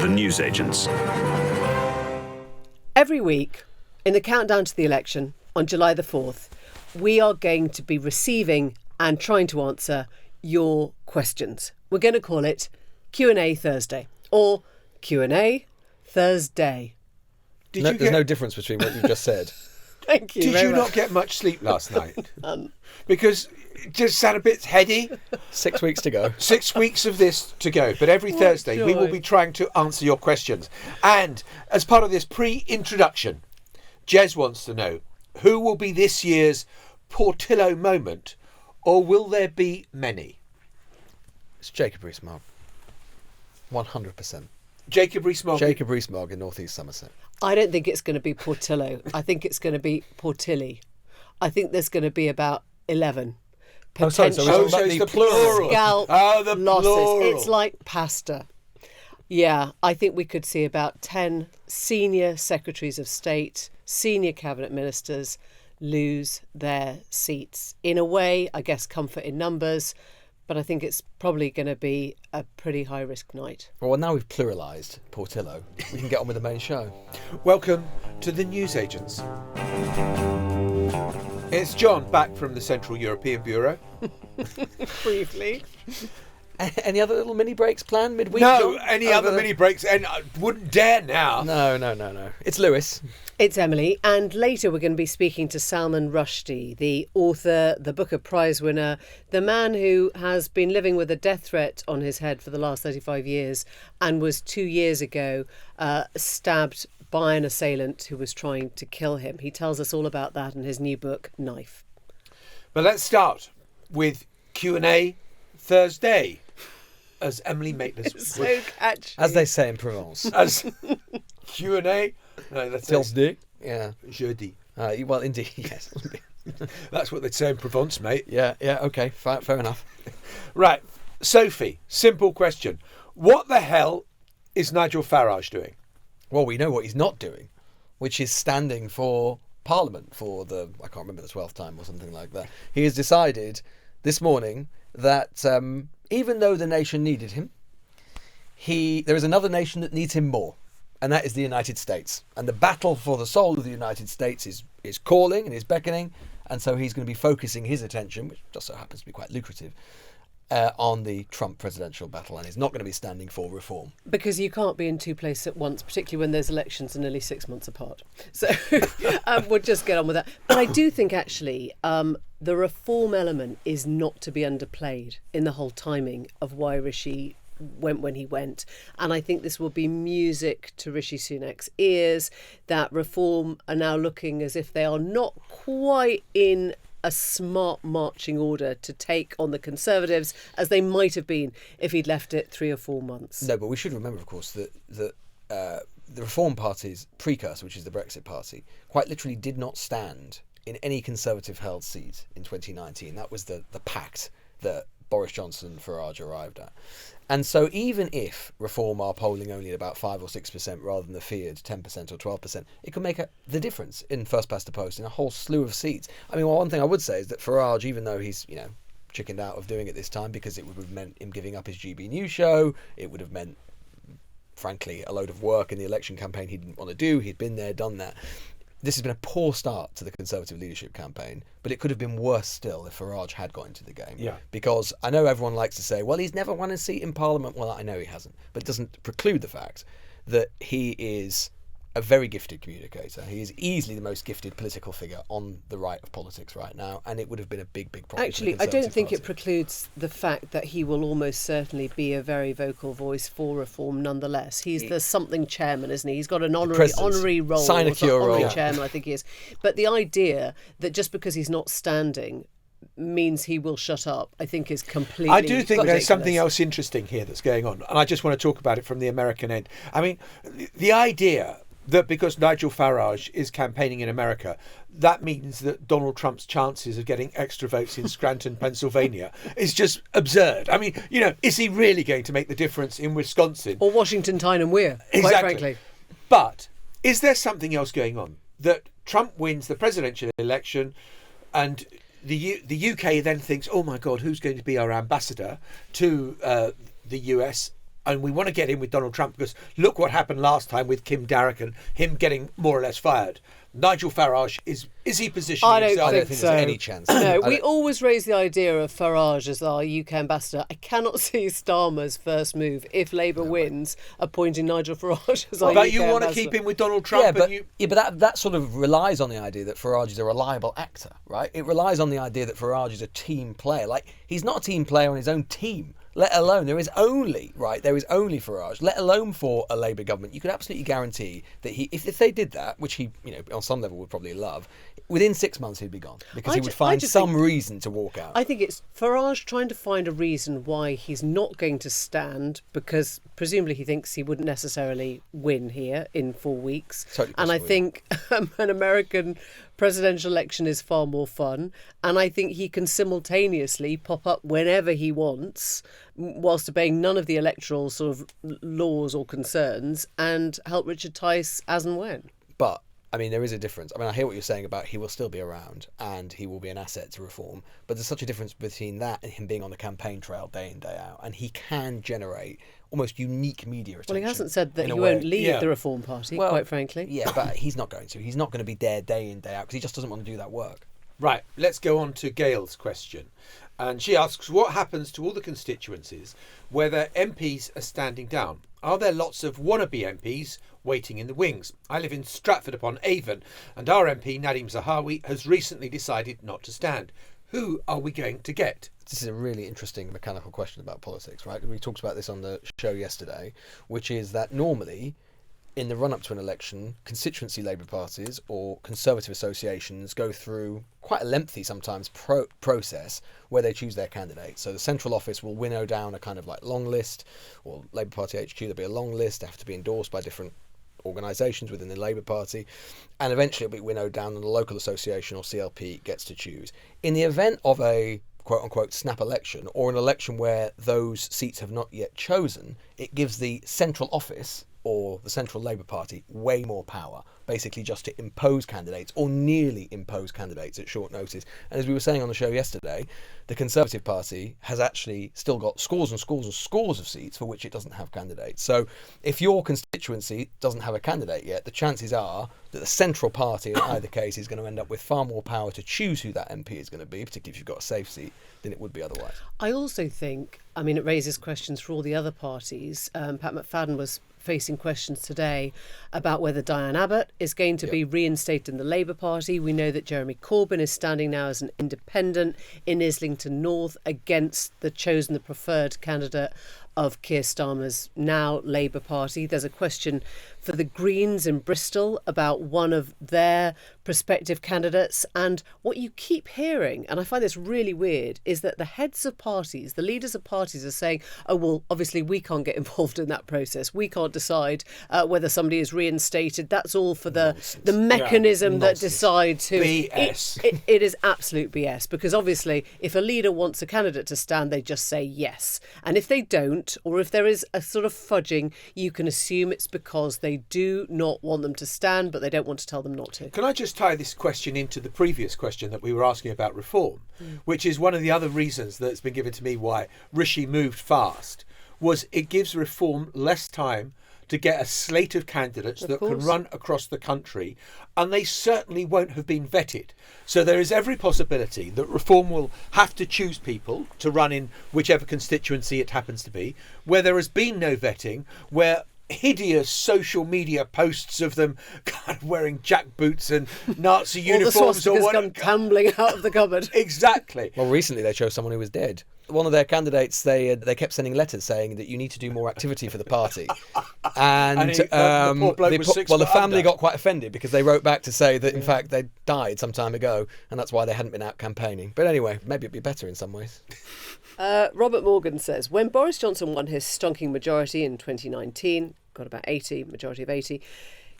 The Newsagents. Every week, in the countdown to the election on July the 4th, we are going to be receiving and trying to answer your questions. We're going to call it Q&A Thursday or Q&A Thursday. There's no difference between what you just said. Thank you. Did you not get much sleep last night? Because it just sounded a bit heady. 6 weeks to go. 6 weeks of this to go. But every Thursday we will be trying to answer your questions. And as part of this pre-introduction, Jez wants to know, who will be this year's Portillo moment, or will there be many? It's Jacob Rees-Mogg. 100%. Jacob Rees-Mogg. Jacob Rees-Mogg in North East Somerset. I don't think it's going to be Portillo. I think it's going to be Portilli. I think there's going to be about 11 potential so it's the plural. scalp the losses. plural. It's like pasta. Yeah, I think we could see about 10 senior secretaries of state, senior cabinet ministers lose their seats. In a way, I guess comfort in numbers, but I think it's probably going to be a pretty high-risk night. Well, now we've pluralised Portillo, we can get on with the main show. Welcome to the Newsagents. It's John, back from the Central European Bureau. Briefly. Any other little mini breaks planned midweek? No, John? any other mini breaks? And I wouldn't dare now. No. It's Lewis. It's Emily, and later we're going to be speaking to Salman Rushdie, the author, the Booker Prize winner, the man who has been living with a death threat on his head for the last 35 years and was 2 years ago stabbed by an assailant who was trying to kill him. He tells us all about that in his new book, Knife. But let's start with Q&A Thursday, as Emily Maitlis would. So catchy. As they say in Provence. As Q&A. No, that's Thursday. Yeah. Jeudi. Well, indeed, yes. That's what they'd say in Provence, mate. Yeah, okay, fair enough. Right. Sophie, simple question. What the hell is Nigel Farage doing? Well, we know what he's not doing, which is standing for Parliament for the, I can't remember, the 12th time or something like that. He has decided this morning that even though the nation needed him, there is another nation that needs him more, and that is the United States. And the battle for the soul of the United States is calling and is beckoning, and so he's going to be focusing his attention, which just so happens to be quite lucrative, on the Trump presidential battle, and he's not going to be standing for reform. Because you can't be in two places at once, particularly when those elections are nearly 6 months apart. So we'll just get on with that. But I do think, actually, the reform element is not to be underplayed in the whole timing of why Rishi went when he went. And I think this will be music to Rishi Sunak's ears, that reform are now looking as if they are not quite in a smart marching order to take on the Conservatives as they might have been if he'd left it 3 or 4 months. No, but we should remember, of course, that the Reform Party's precursor, which is the Brexit Party, quite literally did not stand in any Conservative-held seat in 2019. That was the pact that Boris Johnson and Farage arrived at. And so even if Reform are polling only at about 5 or 6% rather than the feared 10% or 12%, it could make the difference in first past the post in a whole slew of seats. I mean, one thing I would say is that Farage, even though he's, chickened out of doing it this time because it would have meant him giving up his GB News show, it would have meant, frankly, a load of work in the election campaign he didn't want to do. He'd been there, done that. This has been a poor start to the Conservative leadership campaign, but it could have been worse still if Farage had got into the game. Yeah. Because I know everyone likes to say, well, he's never won a seat in Parliament. Well, I know he hasn't, but it doesn't preclude the fact that he is a very gifted communicator. He is easily the most gifted political figure on the right of politics right now, and it would have been a big problem. Actually, I don't think it precludes the fact that he will almost certainly be a very vocal voice for reform nonetheless. He's the something chairman, isn't he? He's got an honorary role. Sinecure role. Honorary chairman, I think he is. But the idea that just because he's not standing means he will shut up, I think is completely I do think ridiculous. There's something else interesting here that's going on, and I just want to talk about it from the American end. I mean, the idea that because Nigel Farage is campaigning in America, that means that Donald Trump's chances of getting extra votes in Scranton, Pennsylvania is just absurd. I mean, is he really going to make the difference in Wisconsin? Or Washington, Tyne and Weir, Exactly. quite frankly. But is there something else going on? That Trump wins the presidential election and the UK then thinks, oh my God, who's going to be our ambassador to the US? and we want to get in with Donald Trump because look what happened last time with Kim Darroch and him getting more or less fired. Nigel Farage, is he positioning himself? I don't think there's any chance. No, we always raise the idea of Farage as our UK ambassador. I cannot see Starmer's first move, if Labour wins, appointing Nigel Farage as our UK ambassador. But you want to keep him with Donald Trump? But that sort of relies on the idea that Farage is a reliable actor, right? It relies on the idea that Farage is a team player. Like, he's not a team player on his own team. Let alone, there is only Farage, let alone for a Labour government. You could absolutely guarantee that if they did that, which he, on some level would probably love, within 6 months he'd be gone because he would find some reason to walk out. I think it's Farage trying to find a reason why he's not going to stand, because presumably he thinks he wouldn't necessarily win here in 4 weeks. Totally and I possible, think an American presidential election is far more fun, and I think he can simultaneously pop up whenever he wants, whilst obeying none of the electoral sort of laws or concerns, and help Richard Tice as and when. But there is a difference. I hear what you're saying about he will still be around and he will be an asset to reform, but there's such a difference between that and him being on the campaign trail day in, day out, and he can generate almost unique media attention. Well, he hasn't said that he won't leave the Reform Party, quite frankly. Yeah, but he's not going to. He's not going to be there day in, day out, because he just doesn't want to do that work. Right, let's go on to Gail's question. And she asks, what happens to all the constituencies where their MPs are standing down? Are there lots of wannabe MPs waiting in the wings? I live in Stratford-upon-Avon, and our MP, Nadim Zahawi, has recently decided not to stand. Who are we going to get? This is a really interesting mechanical question about politics, right? We talked about this on the show yesterday, which is that normally, in the run-up to an election, constituency Labour parties or Conservative associations go through quite a lengthy, sometimes, process where they choose their candidates. So the central office will winnow down a kind of like long list, or Labour Party HQ, there'll be a long list, they have to be endorsed by different organisations within the Labour Party, and eventually it'll be winnowed down and the local association or CLP gets to choose. In the event of a quote-unquote snap election, or an election where those seats have not yet chosen, it gives the central office or the central Labour Party way more power, basically just to impose candidates or nearly impose candidates at short notice. And as we were saying on the show yesterday, the Conservative Party has actually still got scores and scores and scores of seats for which it doesn't have candidates. So if your constituency doesn't have a candidate yet, the chances are that the central party in either case is going to end up with far more power to choose who that MP is going to be, particularly if you've got a safe seat, than it would be otherwise. I also think, it raises questions for all the other parties. Pat McFadden was facing questions today about whether Diane Abbott is going to be reinstated in the Labour Party. We know that Jeremy Corbyn is standing now as an independent in Islington North against the preferred candidate of Keir Starmer's now Labour Party. There's a question for the Greens in Bristol about one of their prospective candidates. And what you keep hearing, and I find this really weird, is that the heads of parties, the leaders of parties are saying, oh, well, obviously we can't get involved in that process. We can't decide whether somebody is reinstated. That's all for the mechanism that decides who. BS. It is absolute BS, because obviously if a leader wants a candidate to stand, they just say yes. And if they don't, or if there is a sort of fudging, you can assume it's because they do not want them to stand, but they don't want to tell them not to. Can I just tie this question into the previous question that we were asking about reform, which is one of the other reasons that's been given to me why Rishi moved fast, was it gives reform less time to get a slate of candidates that can run across the country, and they certainly won't have been vetted. So there is every possibility that reform will have to choose people to run in whichever constituency it happens to be, where there has been no vetting, where hideous social media posts of them kind of wearing jack boots and Nazi uniforms or what gone tumbling out of the cupboard. Exactly. Well, recently they chose someone who was dead. One of their candidates, they kept sending letters saying that you need to do more activity for the party, and the family got quite offended because they wrote back to say that in fact they died some time ago, and that's why they hadn't been out campaigning. But anyway, maybe it'd be better in some ways. Robert Morgan says, when Boris Johnson won his stonking majority in 2019, got about 80, majority of 80,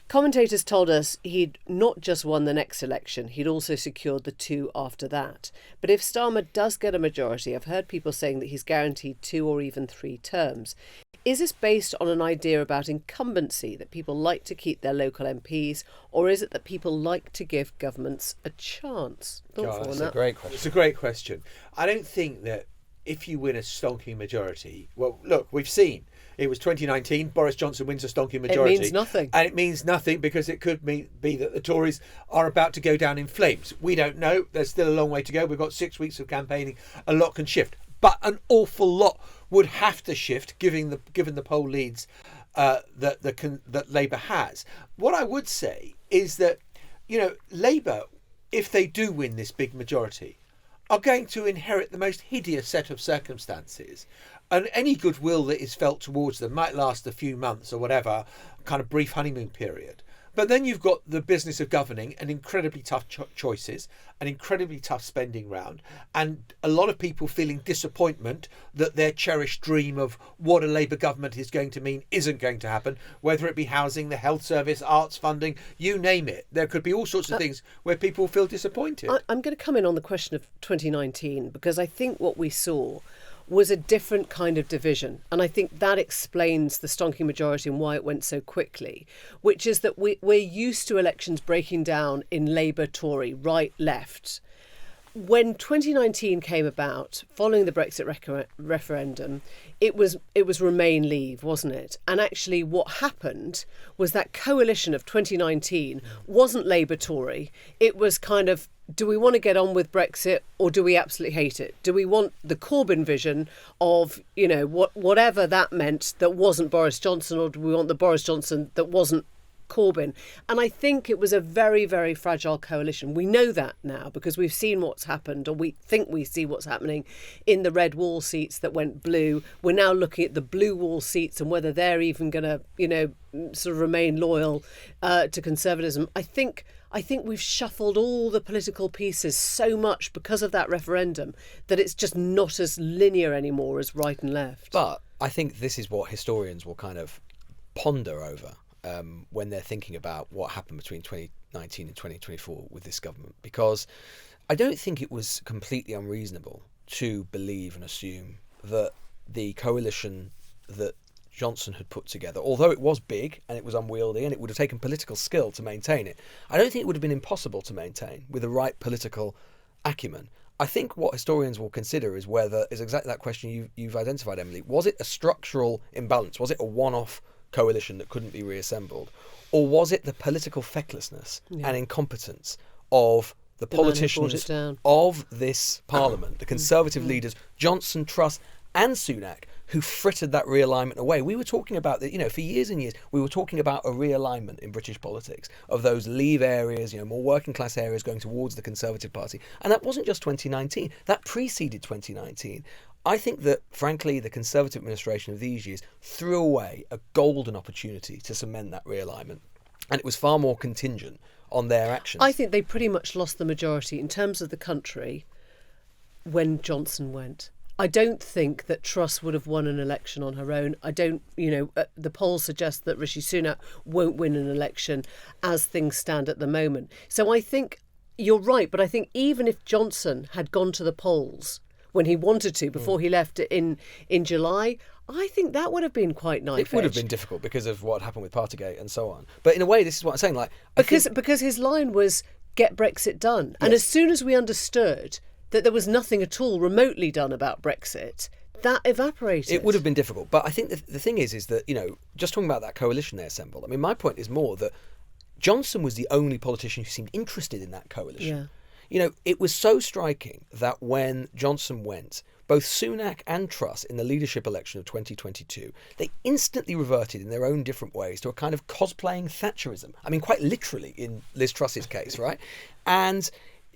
commentators told us he'd not just won the next election, he'd also secured the two after that. But if Starmer does get a majority, I've heard people saying that he's guaranteed 2 or even 3 terms. Is this based on an idea about incumbency, that people like to keep their local MPs, or is it that people like to give governments a chance? That's a great question. It's a great question. I don't think that if you win a stonking majority, well, look, we've seen It was 2019. Boris Johnson wins a stonking majority. It means nothing. And it means nothing because it could be that the Tories are about to go down in flames. We don't know. There's still a long way to go. We've got 6 weeks of campaigning. A lot can shift. But an awful lot would have to shift, given the poll leads that Labour has. What I would say is that, Labour, if they do win this big majority, are going to inherit the most hideous set of circumstances, and any goodwill that is felt towards them might last a few months or whatever, kind of brief honeymoon period. But then you've got the business of governing and incredibly tough choices, an incredibly tough spending round, and a lot of people feeling disappointment that their cherished dream of what a Labour government is going to mean isn't going to happen, whether it be housing, the health service, arts funding, you name it. There could be all sorts of things where people feel disappointed. I'm going to come in on the question of 2019 because I think what we saw was a different kind of division. And I think that explains the stonking majority and why it went so quickly, which is that we're used to elections breaking down in Labour, Tory, right, left. When 2019 came about, following the Brexit referendum, it was Remain, Leave, wasn't it? And actually what happened was that coalition of 2019 wasn't Labour, Tory. It was kind of, do we want to get on with Brexit or do we absolutely hate it? Do we want the Corbyn vision of, whatever that meant that wasn't Boris Johnson, or do we want the Boris Johnson that wasn't Corbyn? And I think it was a very, very fragile coalition. We know that now because we've seen what's happened, or we think we see what's happening in the red wall seats that went blue. We're now looking at the blue wall seats and whether they're even going to, sort of remain loyal to conservatism. I think we've shuffled all the political pieces so much because of that referendum that it's just not as linear anymore as right and left. But I think this is what historians will kind of ponder over when they're thinking about what happened between 2019 and 2024 with this government, because I don't think it was completely unreasonable to believe and assume that the coalition that Johnson had put together, although it was big and it was unwieldy and it would have taken political skill to maintain it, I don't think it would have been impossible to maintain with the right political acumen. I think what historians will consider is exactly that question you've identified, Emily. Was it a structural imbalance? Was it a one-off coalition that couldn't be reassembled? Or was it the political fecklessness and incompetence of the politicians of this parliament, the Conservative leaders, Johnson, Truss and Sunak, who frittered that realignment away? We were talking about that, for years and years, we were talking about a realignment in British politics of those Leave areas, more working class areas going towards the Conservative Party. And that wasn't just 2019, that preceded 2019. I think that, frankly, the Conservative administration of these years threw away a golden opportunity to cement that realignment. And it was far more contingent on their actions. I think they pretty much lost the majority in terms of the country when Johnson went. I don't think that Truss would have won an election on her own. I don't, the polls suggest that Rishi Sunak won't win an election as things stand at the moment. So I think you're right, but I think even if Johnson had gone to the polls when he wanted to before he left in July, I think that would have been quite knife-edge. It would have been difficult because of what happened with Partygate and so on. But in a way, this is what I'm saying. Because his line was, get Brexit done. Yes. And as soon as we understood that there was nothing at all remotely done about Brexit, that evaporated. It would have been difficult. But I think the thing is that, just talking about that coalition they assembled, I mean, my point is more that Johnson was the only politician who seemed interested in that coalition. Yeah. It was so striking that when Johnson went, both Sunak and Truss in the leadership election of 2022, they instantly reverted in their own different ways to a kind of cosplaying Thatcherism. I mean, quite literally in Liz Truss's case, right? And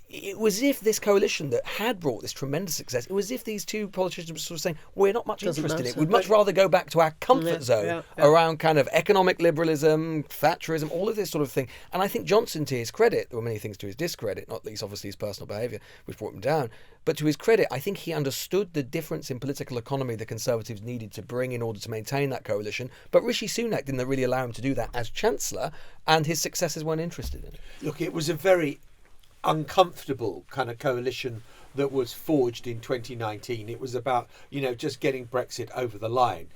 it was as if this coalition that had brought this tremendous success, it was as if these two politicians were sort of saying, we're not much interested in it. We'd much rather go back to our comfort zone around kind of economic liberalism, Thatcherism, all of this sort of thing. And I think Johnson, to his credit, there were many things to his discredit, not least obviously his personal behaviour, which brought him down. But to his credit, I think he understood the difference in political economy the Conservatives needed to bring in order to maintain that coalition. But Rishi Sunak didn't really allow him to do that as Chancellor, and his successors weren't interested in it. Look, it was a very uncomfortable kind of coalition that was forged in 2019. It was about, just getting Brexit over the line.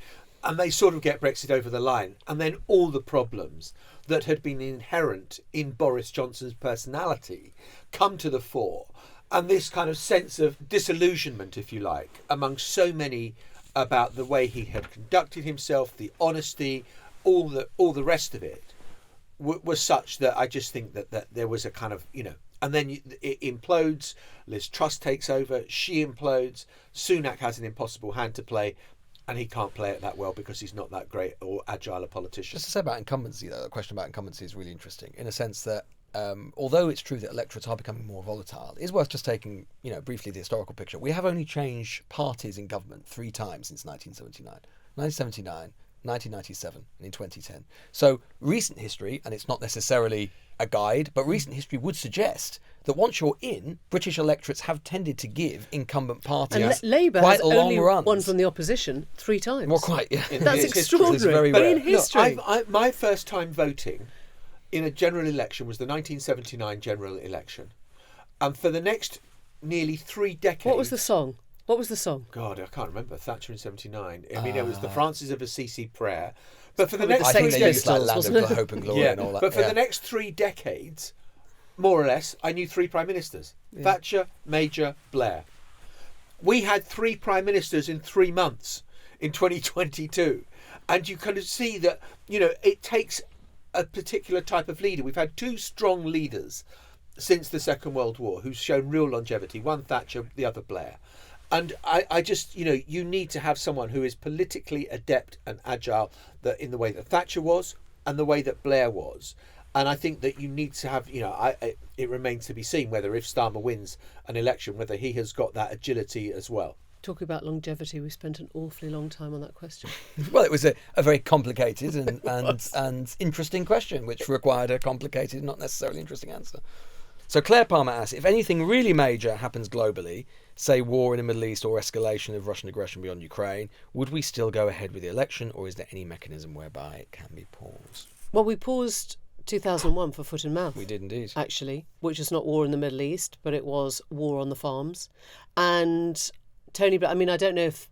And they sort of get Brexit over the line. And then all the problems that had been inherent in Boris Johnson's personality come to the fore. And this kind of sense of disillusionment, if you like, among so many about the way he had conducted himself, the honesty, all the rest of it was such that I just think that there was a kind of, and then it implodes. Liz Truss takes over. She implodes. Sunak has an impossible hand to play, and he can't play it that well because he's not that great or agile a politician. Just to say about incumbency, though, the question about incumbency is really interesting in a sense that although it's true that electorates are becoming more volatile, it is worth just taking, briefly the historical picture. We have only changed parties in government 3 times since 1979. 1979, 1997 and in 2010. So recent history, and it's not necessarily a guide, but recent history would suggest that once you're in, British electorates have tended to give incumbent parties Labour quite has long only runs. won from the opposition 3 times. Well, quite, yeah. That's extraordinary. Very rare. In history. Look, my first time voting in a general election was the 1979 general election. And for the next nearly 3 decades... What was the song? God, I can't remember. Thatcher in 79. I mean, it was the Francis of Assisi prayer. But for the next I think 3 they used decades... like Land of Hope and Glory and all that. But for the next 3 decades, more or less, I knew 3 prime ministers. Yeah. Thatcher, Major, Blair. We had 3 prime ministers in 3 months in 2022. And you kind of see that, it takes a particular type of leader. We've had 2 strong leaders since the Second World War who's shown real longevity. One Thatcher, the other Blair. And I just, you need to have someone who is politically adept and agile that in the way that Thatcher was and the way that Blair was. And I think that you need to have, it remains to be seen whether if Starmer wins an election, whether he has got that agility as well. Talking about longevity, we spent an awfully long time on that question. Well, it was a very complicated and interesting question, which required a complicated, not necessarily interesting answer. So Claire Palmer asks, if anything really major happens globally, say war in the Middle East or escalation of Russian aggression beyond Ukraine, would we still go ahead with the election, or is there any mechanism whereby it can be paused? Well, we paused 2001 for foot and mouth. We did indeed. Actually, which is not war in the Middle East, but it was war on the farms. And Tony, I mean, I don't know if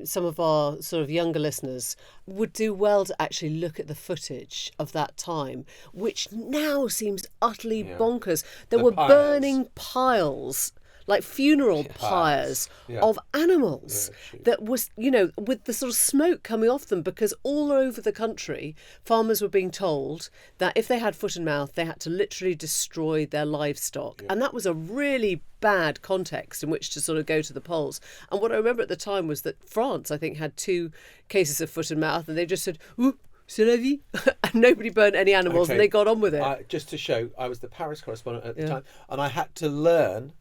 some of our sort of younger listeners would do well to actually look at the footage of that time, which now seems utterly bonkers. There were burning piles, like funeral pyres of animals that was, with the sort of smoke coming off them, because all over the country, farmers were being told that if they had foot and mouth, they had to literally destroy their livestock. And that was a really bad context in which to sort of go to the polls. And what I remember at the time was that France, I think, had 2 cases of foot and mouth, and they just said, "Ooh, c'est la vie," and nobody burned any animals, and they got on with it. Just to show, I was the Paris correspondent at the time, and I had to learn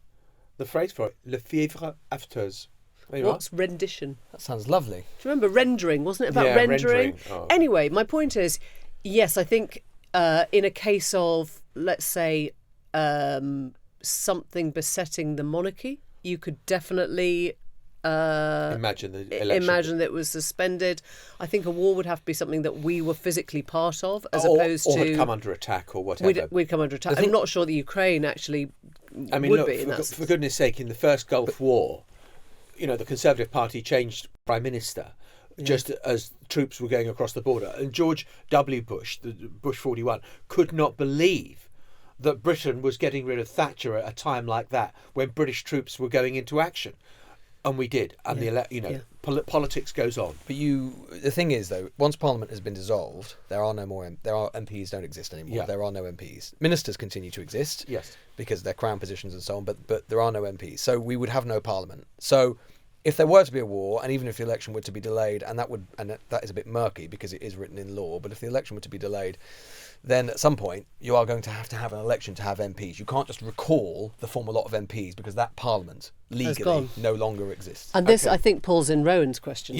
the phrase for it, le fièvre afteuse. What's rendition? That sounds lovely. Do you remember rendering? Wasn't it about rendering? Oh. Anyway, my point is, yes, I think in a case of, let's say, something besetting the monarchy, you could definitely imagine the election. Imagine that it was suspended. I think a war would have to be something that we were physically part of, as opposed to... Or had come under attack or whatever. We'd come under attack. I'm not sure that Ukraine actually would be. For goodness sake, in the first Gulf War, the Conservative Party changed Prime Minister just as troops were going across the border. And George W. Bush, the Bush 41, could not believe that Britain was getting rid of Thatcher at a time like that, when British troops were going into action. And we did, and politics goes on. But the thing is, though, once Parliament has been dissolved, there are no more. MPs don't exist anymore. Yeah. There are no MPs. Ministers continue to exist, yes, because they're crown positions and so on. But there are no MPs, so we would have no Parliament. So, if there were to be a war, and even if the election were to be delayed, and that is a bit murky because it is written in law. But if the election were to be delayed, then at some point you are going to have an election to have MPs. You can't just recall the former lot of MPs because that Parliament legally no longer exists. And this, I think, pulls in Rowan's question.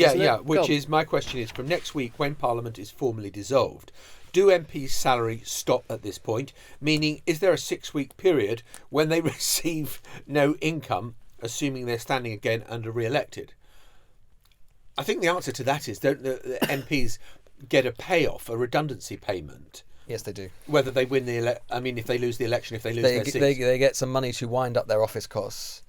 My question is, from next week, when Parliament is formally dissolved, do MPs' salary stop at this point? Meaning, is there a 6-week period when they receive no income, assuming they're standing again and are re-elected? I think the answer to that is, don't the MPs get a payoff, a redundancy payment? Yes, they do. Whether they win if they lose the election, if they lose their seats. They get some money to wind up their office costs,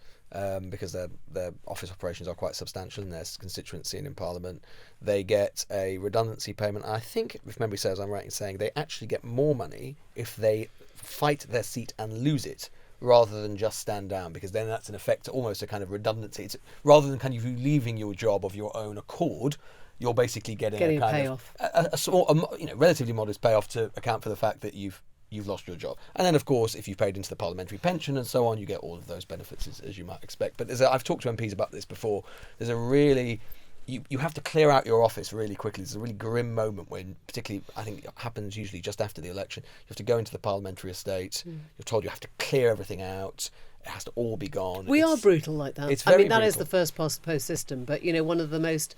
because their office operations are quite substantial in their constituency and in Parliament. They get a redundancy payment. I think, if memory serves, I'm right in saying they actually get more money if they fight their seat and lose it, rather than just stand down, because then that's in effect almost a kind of redundancy. It's, rather than kind of you leaving your job of your own accord, you're basically getting a kind payoff. of a small, relatively modest payoff to account for the fact that you've lost your job. And then, of course, if you've paid into the parliamentary pension and so on, you get all of those benefits as you might expect. But I've talked to MPs about this before. There's a really... You have to clear out your office really quickly. There's a really grim moment when, particularly, I think it happens usually just after the election, you have to go into the parliamentary estate. You're told you have to clear everything out. It has to all be gone. We are brutal like that. It's very that brutal. is the first past the post system. But, one of the most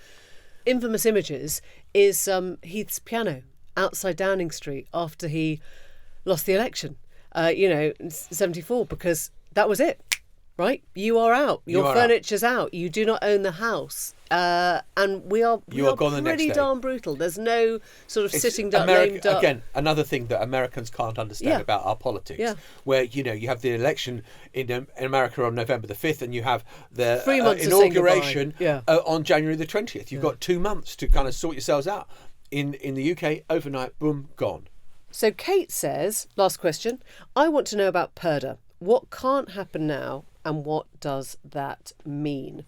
infamous images is Heath's piano outside Downing Street after he lost the election, in 74, because that was it, right? You are out. Your furniture's out. You do not own the house. And we are pretty darn brutal. There's no sort of sitting duck, lame duck. Again, another thing that Americans can't understand about our politics, where, you have the election in America on November the 5th, and you have the inauguration on January the 20th. You've got 2 months to kind of sort yourselves out. In the UK, overnight, boom, gone. So Kate says, last question, I want to know about purdah. What can't happen now, and what does that mean?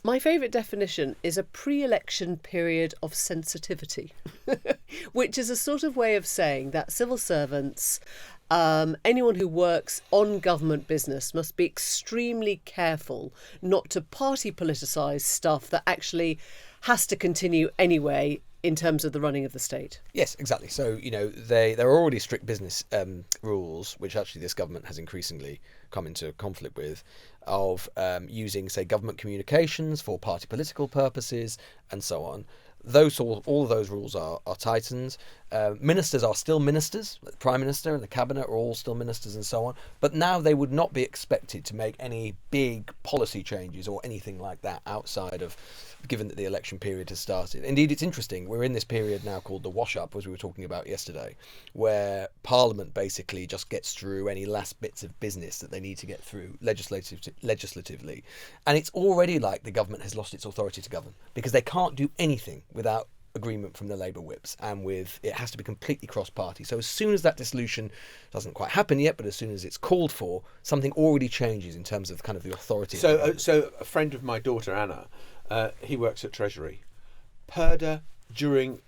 My favourite definition is a pre-election period of sensitivity, which is a sort of way of saying that civil servants, anyone who works on government business, must be extremely careful not to party politicise stuff that actually has to continue anyway in terms of the running of the state. Yes, exactly. So, there are already strict business rules, which actually this government has increasingly come into conflict with, of using, say, government communications for party political purposes and so on. All of those rules are tightened. Ministers are still ministers. The Prime Minister and the Cabinet are all still ministers and so on. But now they would not be expected to make any big policy changes or anything like that outside of, given that the election period has started. Indeed, it's interesting. We're in this period now called the wash-up, as we were talking about yesterday, where Parliament basically just gets through any last bits of business that they need to get through legislatively. And it's already like the government has lost its authority to govern, because they can't do anything without agreement from the Labour whips, and it has to be completely cross-party. So as soon as that dissolution doesn't quite happen yet, but as soon as it's called for, something already changes in terms of kind of the authority. So a friend of my daughter, Anna, he works at Treasury. Purdah during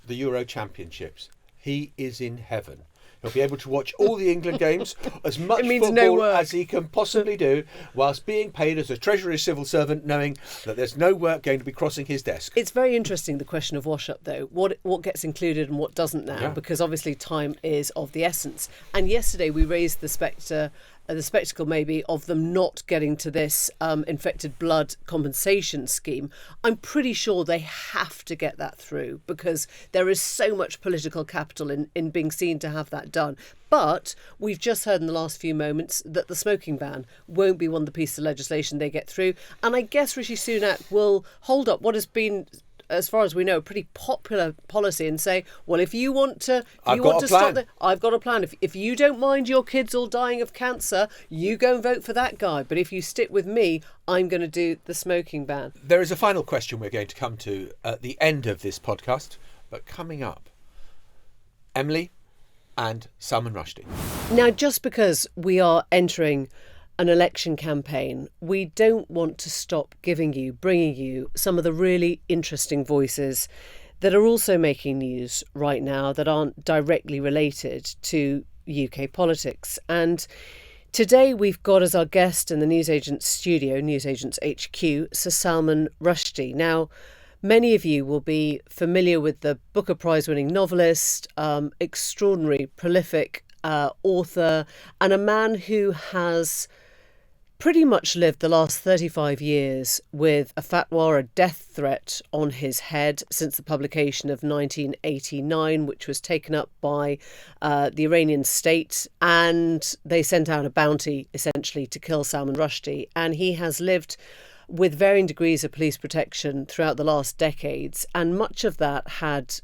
the Euro Championships. He is in heaven. He'll be able to watch all the England games, as much football as he can possibly do, whilst being paid as a Treasury civil servant, knowing that there's no work going to be crossing his desk. It's very interesting, the question of wash-up, though. What gets included and what doesn't now, because obviously time is of the essence. And yesterday we raised the spectacle maybe of them not getting to this infected blood compensation scheme. I'm pretty sure they have to get that through, because there is so much political capital in being seen to have that done. But we've just heard in the last few moments that the smoking ban won't be one of the pieces of legislation they get through. And I guess Rishi Sunak will hold up what has been, as far as we know, a pretty popular policy and say, well, if you want to stop that, I've got a plan. If you don't mind your kids all dying of cancer, you go and vote for that guy. But if you stick with me, I'm going to do the smoking ban. There is a final question we're going to come to at the end of this podcast, but coming up, Emily and Salman Rushdie. Now, just because we are entering an election campaign, we don't want to stop bringing you some of the really interesting voices that are also making news right now that aren't directly related to UK politics. And today we've got as our guest in the Newsagents studio, Newsagents HQ, Sir Salman Rushdie. Now, many of you will be familiar with the Booker Prize-winning novelist, extraordinary, prolific author, and a man who has pretty much lived the last 35 years with a fatwa, a death threat on his head since the publication of 1989, which was taken up by the Iranian state, and they sent out a bounty essentially to kill Salman Rushdie. And he has lived with varying degrees of police protection throughout the last decades, and much of that had,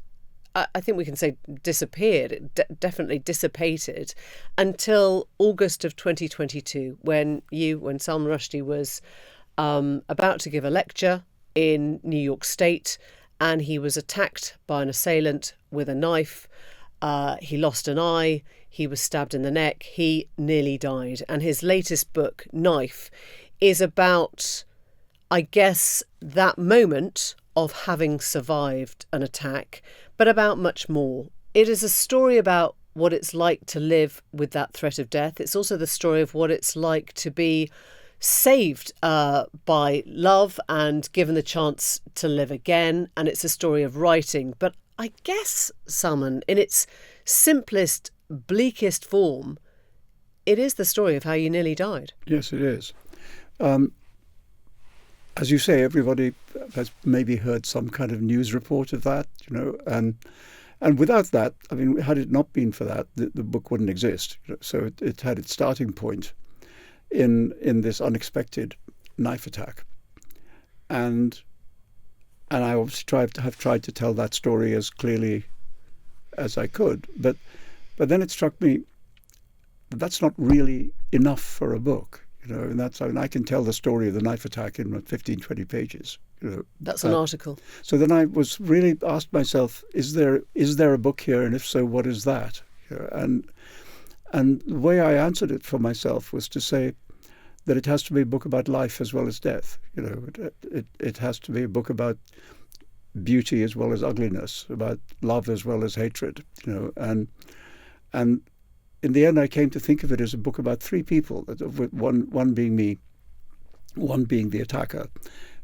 I think we can say, disappeared, definitely dissipated, until August of 2022, when Salman Rushdie was about to give a lecture in New York State, and he was attacked by an assailant with a knife, He lost an eye. He was stabbed in the neck. He nearly died. And his latest book, Knife, is about, I guess, that moment of having survived an attack, but about much more. It is a story about what it's like to live with that threat of death. It's also the story of what it's like to be saved by love and given the chance to live again. And it's a story of writing. But I guess, Salman, in its simplest, bleakest form, it is the story of how you nearly died. Yes, it is. As you say, everybody has maybe heard some kind of news report of that, and without that, I mean, had it not been for that, the book wouldn't exist. So it had its starting point in this unexpected knife attack, and I obviously have tried to tell that story as clearly as I could. But then it struck me that that's not really enough for a book, and I can tell the story of the knife attack in 15, 20 pages. That's an article. So then I was really asked myself, is there a book here, and if so, what is that? And the way I answered it for myself was to say that it has to be a book about life as well as death. It has to be a book about beauty as well as ugliness, about love as well as hatred. And in the end, I came to think of it as a book about three people, one being me, one being the attacker,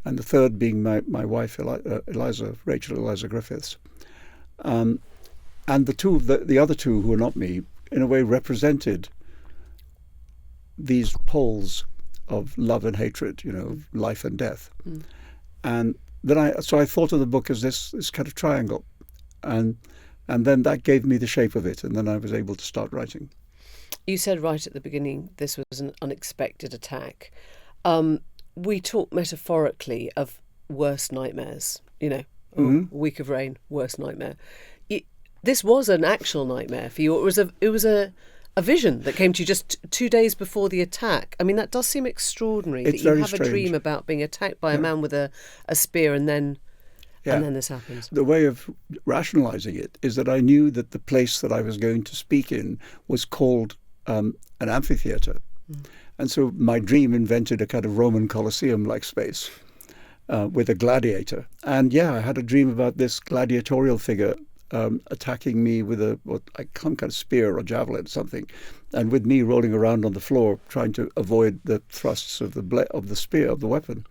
and the third being my wife, Rachel Eliza Griffiths. And the other two, who are not me, in a way represented these poles of love and hatred, life and death. Mm. And then I thought of the book as this kind of triangle, and then that gave me the shape of it, and then I was able to start writing. You said right at the beginning this was an unexpected attack. We talk metaphorically of worst nightmares, a week of rain, worst nightmare. This was an actual nightmare for you. It was a vision that came to you just 2 days before the attack. I mean, that does seem extraordinary. It's that you very have strange. A dream about being attacked by a man with a spear and then this happens. The way of rationalising it is that I knew that the place that I was going to speak in was called an amphitheatre. Mm. And so my dream invented a kind of Roman Colosseum-like space with a gladiator. And I had a dream about this gladiatorial figure attacking me with some kind of spear or javelin or something, and with me rolling around on the floor trying to avoid the thrusts of the spear, of the weapon.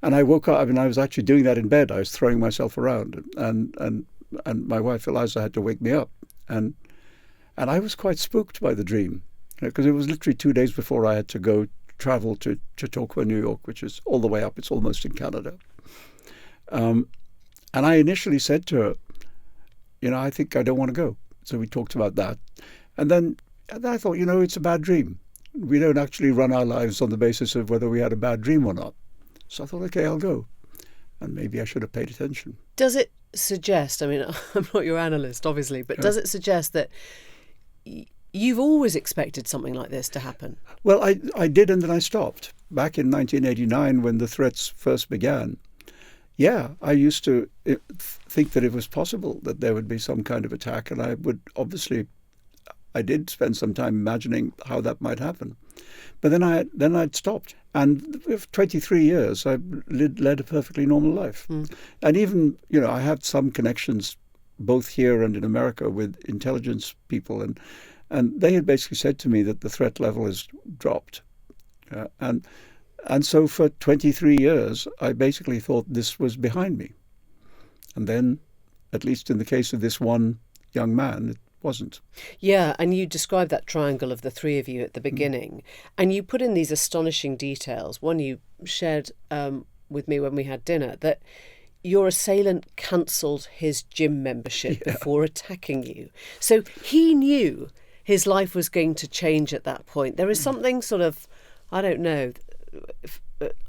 And I woke up. I mean, I was actually doing that in bed. I was throwing myself around, and my wife Eliza had to wake me up, and I was quite spooked by the dream, because it was literally 2 days before I had to travel to Chautauqua, New York, which is all the way up. It's almost in Canada. And I initially said to her, I think I don't want to go. So we talked about that. And then I thought, it's a bad dream. We don't actually run our lives on the basis of whether we had a bad dream or not. So I thought, okay, I'll go. And maybe I should have paid attention. Does it suggest, I mean, I'm not your analyst, obviously, but does it suggest that you've always expected something like this to happen? Well, I did, and then I stopped. Back in 1989, when the threats first began, I used to think that it was possible that there would be some kind of attack, and I did spend some time imagining how that might happen. But then I'd stopped. And for 23 years, I led a perfectly normal life. Mm. And even, I had some connections both here and in America with intelligence people, and they had basically said to me that the threat level has dropped. And so for 23 years, I basically thought this was behind me. And then, at least in the case of this one young man, it wasn't. Yeah, and you described that triangle of the three of you at the beginning, and you put in these astonishing details. One you shared with me when we had dinner, that your assailant cancelled his gym membership before attacking you. So he knew his life was going to change at that point. There is something sort of, I don't know,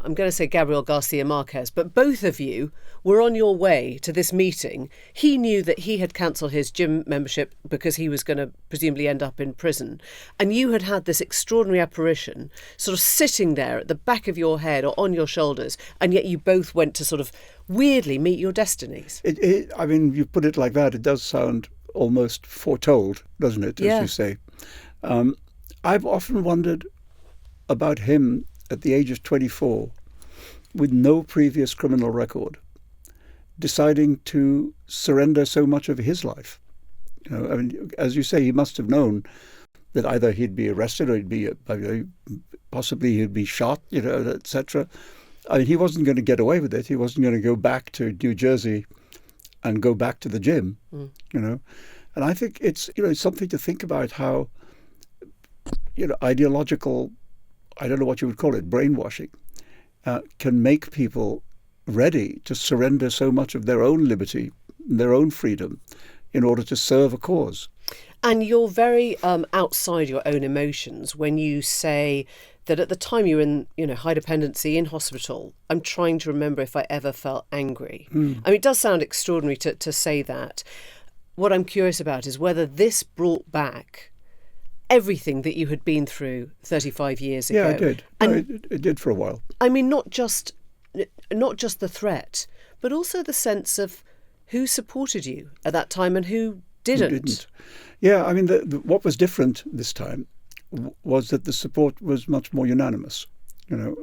I'm going to say Gabriel Garcia Marquez, but both of you were on your way to this meeting. He knew that he had cancelled his gym membership because he was going to presumably end up in prison. And you had this extraordinary apparition sort of sitting there at the back of your head or on your shoulders, and yet you both went to sort of weirdly meet your destinies. I mean, you put it like that, it does sound almost foretold, doesn't it, as you say? I've often wondered about him at the age of 24, with no previous criminal record, deciding to surrender so much of his life. I mean, as you say, he must have known that either he'd be arrested or possibly he'd be shot, etc. I mean, he wasn't going to get away with it. He wasn't going to go back to New Jersey and go back to the gym, And I think it's something to think about how ideological, I don't know what you would call it, brainwashing, can make people ready to surrender so much of their own liberty, their own freedom, in order to serve a cause. And you're very outside your own emotions when you say that at the time you were in, high dependency in hospital. I'm trying to remember if I ever felt angry. I mean, it does sound extraordinary to say that. What I'm curious about is whether this brought back everything that you had been through 35 years ago. Yeah, it did. It did for a while. I mean, not just the threat, but also the sense of who supported you at that time and who didn't. Yeah, I mean, what was different this time was that the support was much more unanimous. There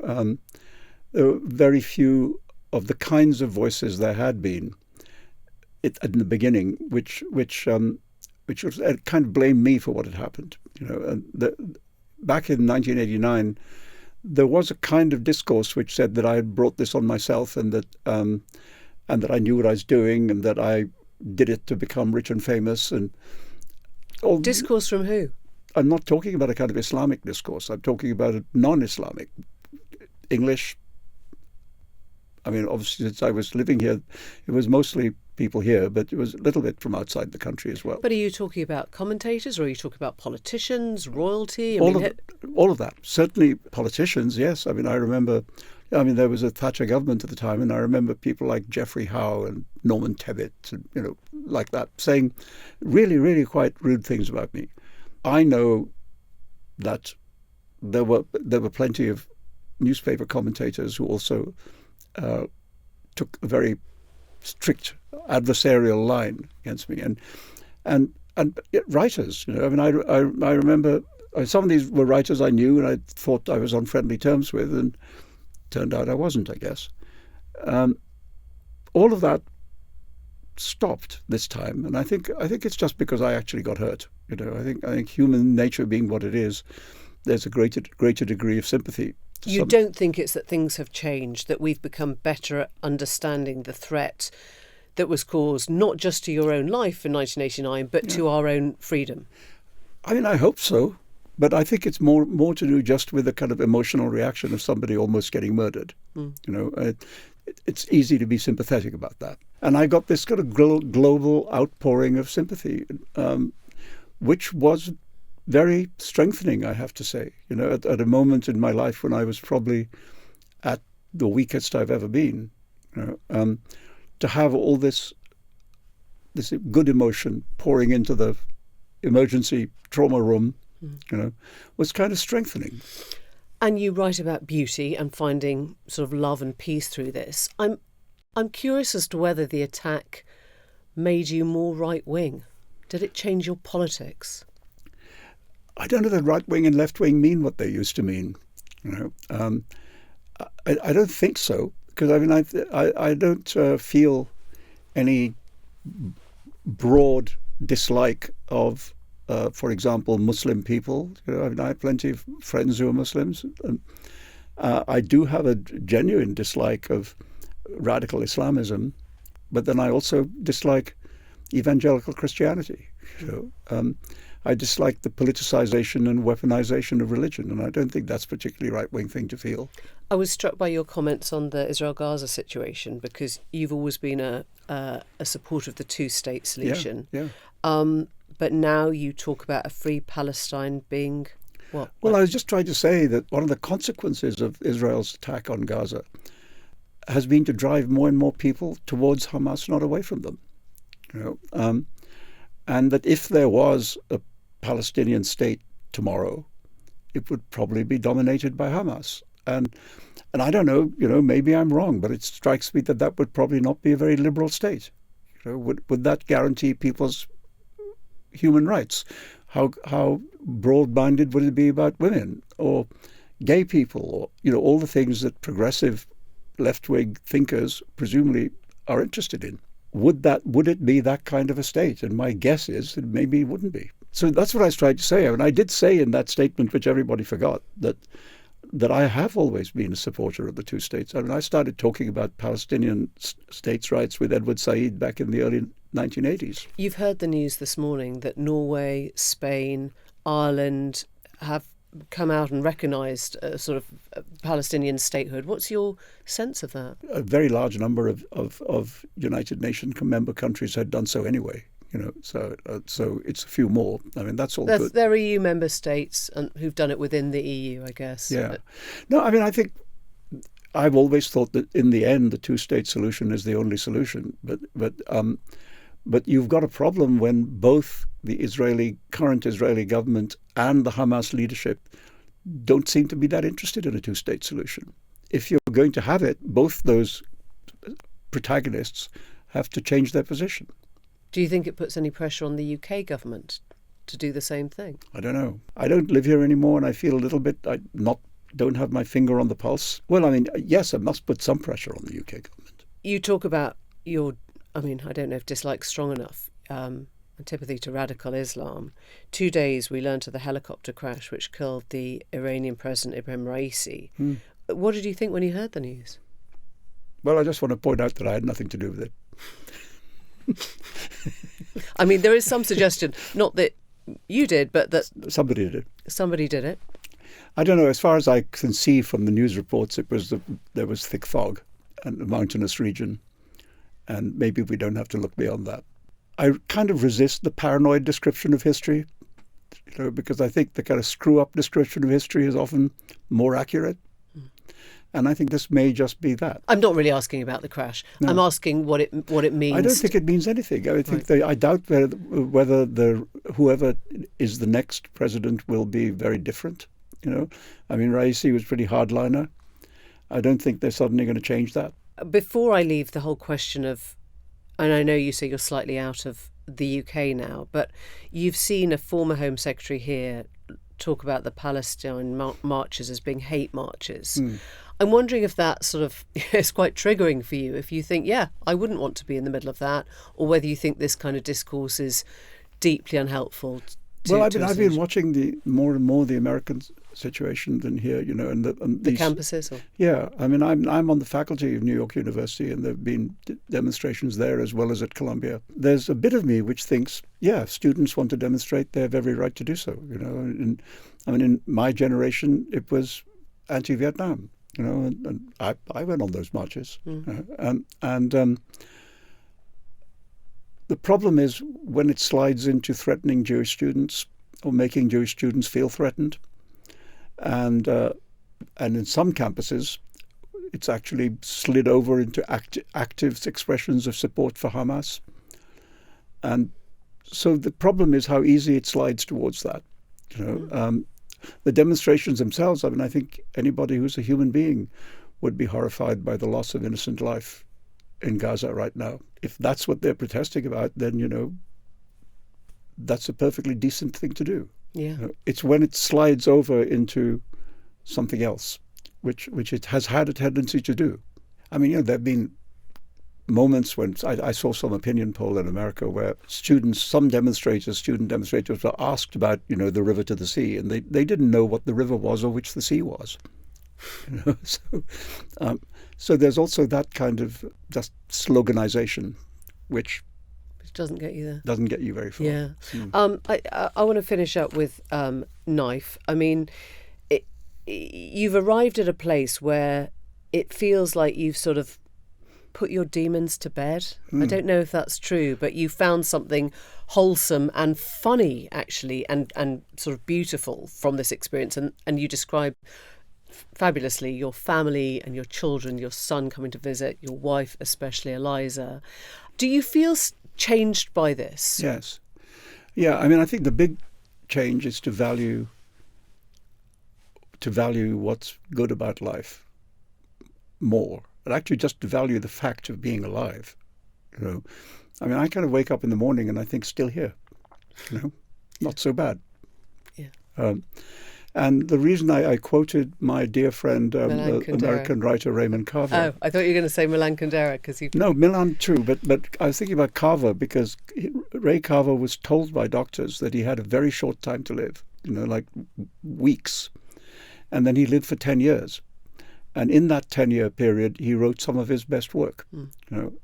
were very few of the kinds of voices there had been in the beginning, which was kind of blamed me for what had happened. Back in 1989, there was a kind of discourse which said that I had brought this on myself, and that I knew what I was doing, and that I did it to become rich and famous. And discourse from who? I'm not talking about a kind of Islamic discourse. I'm talking about a non-Islamic, English. I mean, obviously, since I was living here, it was mostly people here, but it was a little bit from outside the country as well. But are you talking about commentators, or are you talking about politicians, royalty? All of that. Certainly politicians, yes. I mean, I remember, there was a Thatcher government at the time, and I remember people like Geoffrey Howe and Norman Tebbit, and, like that, saying really, really quite rude things about me. I know that there were plenty of newspaper commentators who also took a very strict adversarial line against me, and writers. I remember some of these were writers I knew and I thought I was on friendly terms with, and turned out I wasn't, I guess. All of that stopped this time, and I think it's just because I actually got hurt. I think human nature being what it is, there's a greater degree of sympathy. You don't think it's that things have changed, that we've become better at understanding the threat that was caused not just to your own life in 1989, but to our own freedom? I mean, I hope so, but I think it's more to do just with the kind of emotional reaction of somebody almost getting murdered. It's easy to be sympathetic about that. And I got this kind of global outpouring of sympathy, which was very strengthening, I have to say. At a moment in my life when I was probably at the weakest I've ever been, to have all this good emotion pouring into the emergency trauma room, was kind of strengthening. And you write about beauty and finding sort of love and peace through this. I'm curious as to whether the attack made you more right-wing. Did it change your politics? I don't know that right-wing and left-wing mean what they used to mean. I don't think so, because I don't feel any broad dislike of, for example, Muslim people. I have plenty of friends who are Muslims. I do have a genuine dislike of radical Islamism, but then I also dislike evangelical Christianity. I dislike the politicization and weaponization of religion, and I don't think that's a particularly right-wing thing to feel. I was struck by your comments on the Israel-Gaza situation, because you've always been a supporter of the two-state solution. Yeah. But now you talk about a free Palestine being what? Well, I was just trying to say that one of the consequences of Israel's attack on Gaza has been to drive more and more people towards Hamas, not away from them. And that if there was a Palestinian state tomorrow, it would probably be dominated by Hamas. And I don't know, maybe I'm wrong, but it strikes me that would probably not be a very liberal state. Would that guarantee people's human rights? How broad-minded would it be about women or gay people, or all the things that progressive left-wing thinkers presumably are interested in? Would it be that kind of a state? And my guess is that maybe it wouldn't be. So that's what I was trying to say. I mean, I did say in that statement, which everybody forgot, that I have always been a supporter of the two states. I mean, I started talking about Palestinian states' rights with Edward Said back in the early 1980s. You've heard the news this morning that Norway, Spain, Ireland have come out and recognised a sort of Palestinian statehood. What's your sense of that? A very large number of United Nations member countries had done so anyway. So it's a few more. I mean, that's all good. There are EU member states who've done it within the EU, I guess. Yeah. No, I mean, I think I've always thought that in the end, the two-state solution is the only solution. But you've got a problem when both the current Israeli government and the Hamas leadership don't seem to be that interested in a two-state solution. If you're going to have it, both those protagonists have to change their position. Do you think it puts any pressure on the UK government to do the same thing? I don't know. I don't live here anymore, and I feel a little bit don't have my finger on the pulse. Well, I mean, yes, it must put some pressure on the UK government. You talk about I don't know if dislike's strong enough, antipathy to radical Islam. 2 days we learned of the helicopter crash which killed the Iranian President Ibrahim Raisi. What did you think when you heard the news? Well, I just want to point out that I had nothing to do with it. I mean, there is some suggestion, not that you did, but that somebody did it. Somebody did it. I don't know. As far as I can see from the news reports, there was thick fog and a mountainous region, and maybe we don't have to look beyond that. I kind of resist the paranoid description of history, because I think the kind of screw-up description of history is often more accurate. And I think this may just be that. I'm not really asking about the crash. No. I'm asking what it means. I don't think it means anything. I think I doubt whether whoever is the next president will be very different. I mean, Raisi was pretty hardliner. I don't think they're suddenly going to change that. Before I leave the whole question of, and I know you say you're slightly out of the UK now, but you've seen a former Home Secretary here talk about the Palestine marches as being hate marches. I'm wondering if that sort of is quite triggering for you, if you think, I wouldn't want to be in the middle of that, or whether you think this kind of discourse is deeply unhelpful. I've been watching more and more the American situation than here, and the campuses. Or? Yeah, I mean, I'm on the faculty of New York University, and there've been demonstrations there as well as at Columbia. There's a bit of me which thinks, students want to demonstrate; they have every right to do so. And I mean, in my generation, it was anti-Vietnam. And I went on those marches, the problem is when it slides into threatening Jewish students or making Jewish students feel threatened, and in some campuses, it's actually slid over into active expressions of support for Hamas, and so the problem is how easy it slides towards that. The demonstrations themselves, I mean, I think anybody who's a human being would be horrified by the loss of innocent life in Gaza right now. If that's what they're protesting about, then, that's a perfectly decent thing to do. Yeah. It's when it slides over into something else, which it has had a tendency to do. I mean, there have been moments when I saw some opinion poll in America where student demonstrators were asked about, the river to the sea, and they didn't know what the river was or which the sea was. So there's also that kind of just sloganization, which doesn't get you there. Doesn't get you very far. Yeah. I want to finish up with Knife. I mean, you've arrived at a place where it feels like you've sort of put your demons to bed. I don't know if that's true, but you found something wholesome and funny, actually, and sort of beautiful from this experience. And you describe fabulously your family and your children, your son coming to visit, your wife, especially Eliza. Do you feel changed by this? Yes. Yeah, I mean, I think the big change is to value what's good about life more. And actually just to value the fact of being alive. I mean, I kind of wake up in the morning and I think, still here. Not so bad. Yeah. And the reason I quoted my dear friend, Milan Kundera. American writer Raymond Carver. Oh, I thought you were going to say Milan Kundera because you. No, Milan too, but I was thinking about Carver because Ray Carver was told by doctors that he had a very short time to live, like weeks. And then he lived for 10 years. And in that 10-year period, he wrote some of his best work.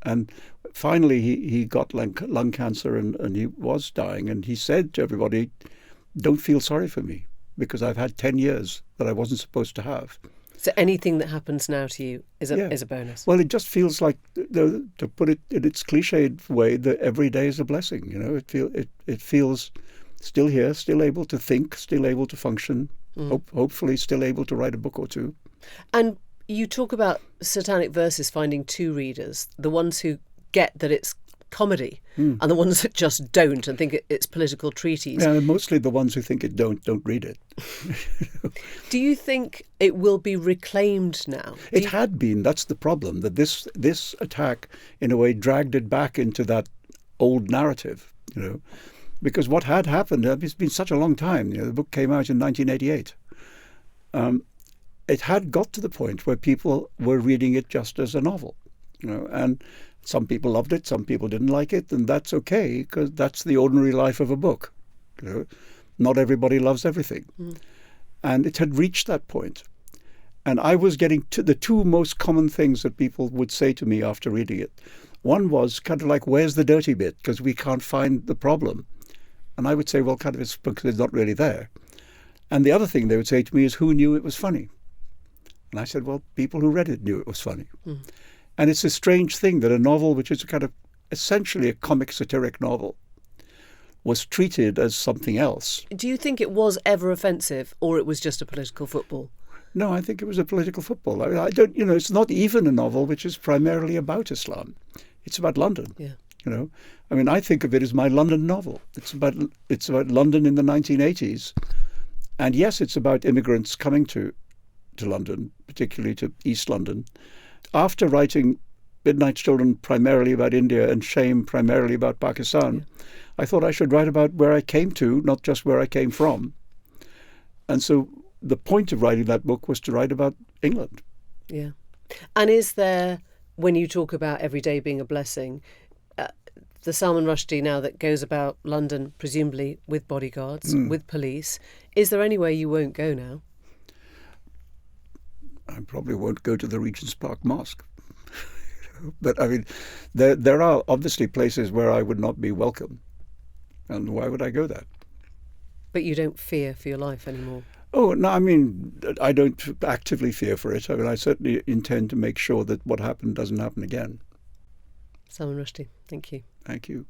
And finally, he got lung cancer and he was dying. And he said to everybody, don't feel sorry for me because I've had 10 years that I wasn't supposed to have. So anything that happens now to you is a bonus? Well, it just feels like, to put it in its cliched way, that every day is a blessing. It feels still here, still able to think, still able to function, hopefully still able to write a book or two. And you talk about Satanic Verses finding two readers, the ones who get that it's comedy and the ones that just don't and think it's political treatise. Yeah, mostly the ones who think it don't read it. Do you think it will be reclaimed now? It had been. That's the problem, that this attack, in a way, dragged it back into that old narrative, because what had happened, it's been such a long time. The book came out in 1988. It had got to the point where people were reading it just as a novel, and some people loved it, some people didn't like it, and that's okay because that's the ordinary life of a book. Not everybody loves everything. And it had reached that point. And I was getting to the two most common things that people would say to me after reading it. One was kind of like, where's the dirty bit? Because we can't find the problem. And I would say, well, kind of it's because it's not really there. And the other thing they would say to me is, who knew it was funny? And I said, well, people who read it knew it was funny. And it's a strange thing that a novel, which is a kind of essentially a comic satiric novel, was treated as something else. Do you think it was ever offensive or it was just a political football? No, I think it was a political football. I don't, it's not even a novel which is primarily about Islam. It's about London. Yeah. I think of it as my London novel. It's about London in the 1980s. And yes, it's about immigrants coming to London, particularly to East London. After writing Midnight Children primarily about India and Shame primarily about Pakistan, I thought I should write about where I came to, not just where I came from. And so the point of writing that book was to write about England. Yeah. And is there, when you talk about every day being a blessing, the Salman Rushdie now that goes about London, presumably with bodyguards, with police, is there anywhere you won't go now? I probably won't go to the Regent's Park Mosque. But there are obviously places where I would not be welcome. And why would I go there? But you don't fear for your life anymore? Oh, no, I don't actively fear for it. I certainly intend to make sure that what happened doesn't happen again. Salman Rushdie, thank you. Thank you.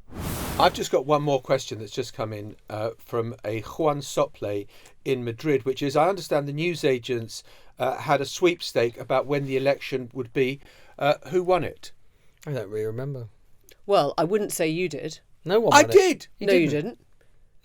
I've just got one more question that's just come in from a Juan Sopel in Madrid, which is, I understand the newsagents had a sweepstake about when the election would be. Who won it? I don't really remember. Well, I wouldn't say you did. No one I won it. did. You didn't.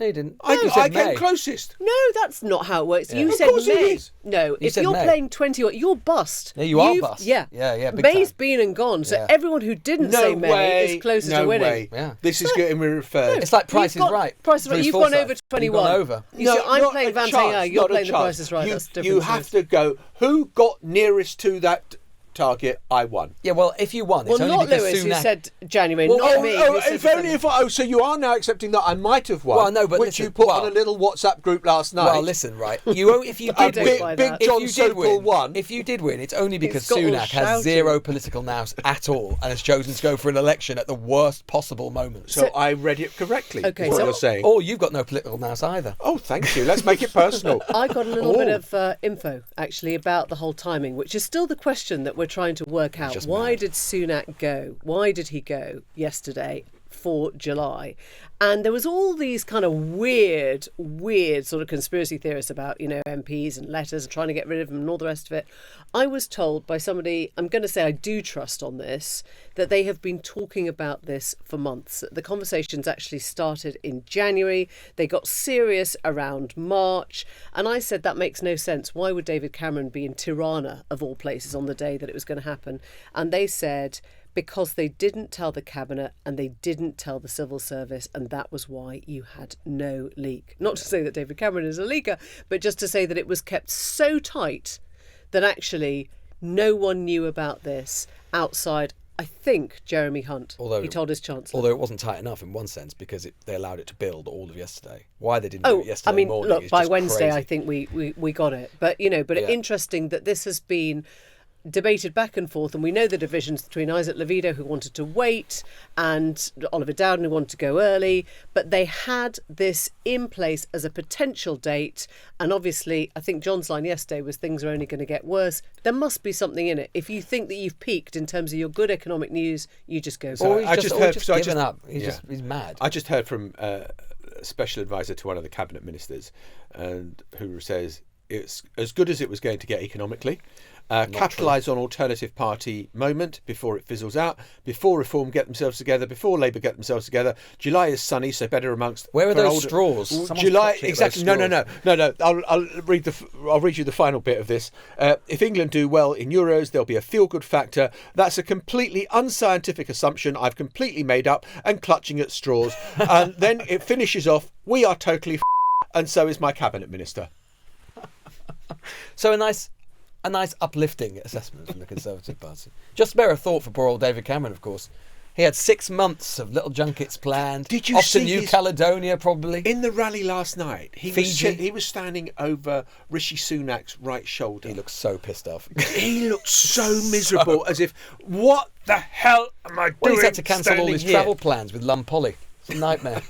No, you didn't. I came closest. No, that's not how it works. Yeah. You Of said course it May. is. No, if said you're May. playing 20, you're bust. No, you are bust. Yeah. Yeah, big May's time. been and gone. So Yeah. everyone who didn't say May is closer to winning. Way. Yeah. This is getting referred. It's like Price is Right. Price is Right. Bruce You've gone Forsyth. over You've 21. gone over. You see, I'm not playing a Van chance, You're not a playing the chance. Price is Right. You, That's different. you have to go. Who got nearest to that target? I won. Yeah, well, if you won, it's Well, only not because Lewis, who Sunak... said January, Well, not me. who said if only December. so you are now accepting that I might have won. Well, no, but which listen, you put well- on a little WhatsApp group last night. Well, listen, right. If you I did don't win, buy Big that. John if you did Sopel win, won. if you did win, it's only because got all Sunak has shouty. zero political nous at all and has chosen to go for an election at the worst possible moment. So I read it correctly. Okay, is what so- you're saying. Or you've got no political nous either. Oh, thank you. Let's make it personal. I got a little bit of info, actually, about the whole timing, which is still the question that we're trying to work out. Just Why mad. did Sunak go? Why did he go yesterday for July? And there was all these kind of weird sort of conspiracy theorists about, MPs and letters and trying to get rid of them and all the rest of it. I was told by somebody, I'm going to say I do trust on this, that they have been talking about this for months. The conversations actually started in January. They got serious around March. And I said that makes no sense. Why would David Cameron be in Tirana, of all places, on the day that it was going to happen? And they said, because they didn't tell the cabinet and they didn't tell the civil service, and that was why you had no leak. Not to say that David Cameron is a leaker, but just to say that it was kept so tight that actually no one knew about this outside, I think, Jeremy Hunt. He told his Chancellor. Although it wasn't tight enough in one sense, because they allowed it to build all of yesterday. Why they didn't do it yesterday morning look, is by just Wednesday, crazy. I think we got it. But, interesting that this has been debated back and forth, and we know the divisions between Isaac Levido, who wanted to wait, and Oliver Dowden, who wanted to go early, but they had this in place as a potential date, and obviously I think John's line yesterday was things are only going to get worse. There must be something in it. If you think that you've peaked in terms of your good economic news, you just go. Or he's just given up. He's mad. I just heard from a special advisor to one of the cabinet ministers, and who says it's as good as it was going to get economically. Capitalise on alternative party moment before it fizzles out, before Reform get themselves together, before Labour get themselves together. July is sunny, so better amongst. Where are those straws? July, exactly. No. I'll read you the final bit of this. If England do well in Euros, there'll be a feel-good factor. That's a completely unscientific assumption I've completely made up and clutching at straws. And then it finishes off. We are totally and so is my cabinet minister. So a nice uplifting assessment from the Conservative Party. Just spare a thought for poor old David Cameron, of course. He had 6 months of little junkets planned. Did you off see to New Caledonia, probably? In the rally last night, he was standing over Rishi Sunak's right shoulder. He looked so pissed off. He looked so miserable, as if, what the hell am I doing? Well, he's had to cancel all his here? travel plans with Lum Polly. It's a nightmare.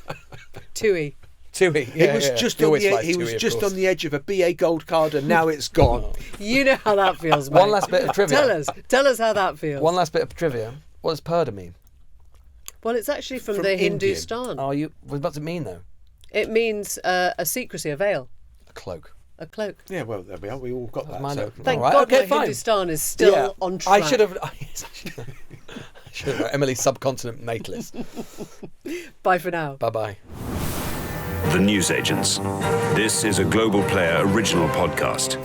Tui. He was just on the edge of a BA Gold card, and now it's gone. You know how that feels, mate. One last bit of trivia. Tell us how that feels. One last bit of trivia. What does purdah mean? Well, it's actually from the Indian. Hindustan. What does it mean, though? It means a secrecy, a veil. A cloak. A cloak. Yeah, well, there we are. We all got that. So. Thank right, God okay, my fine. Hindustan is still on track. I should have. Emily Subcontinent Maitlis. Bye for now. Bye-bye. The Newsagents. This is a Global Player original podcast.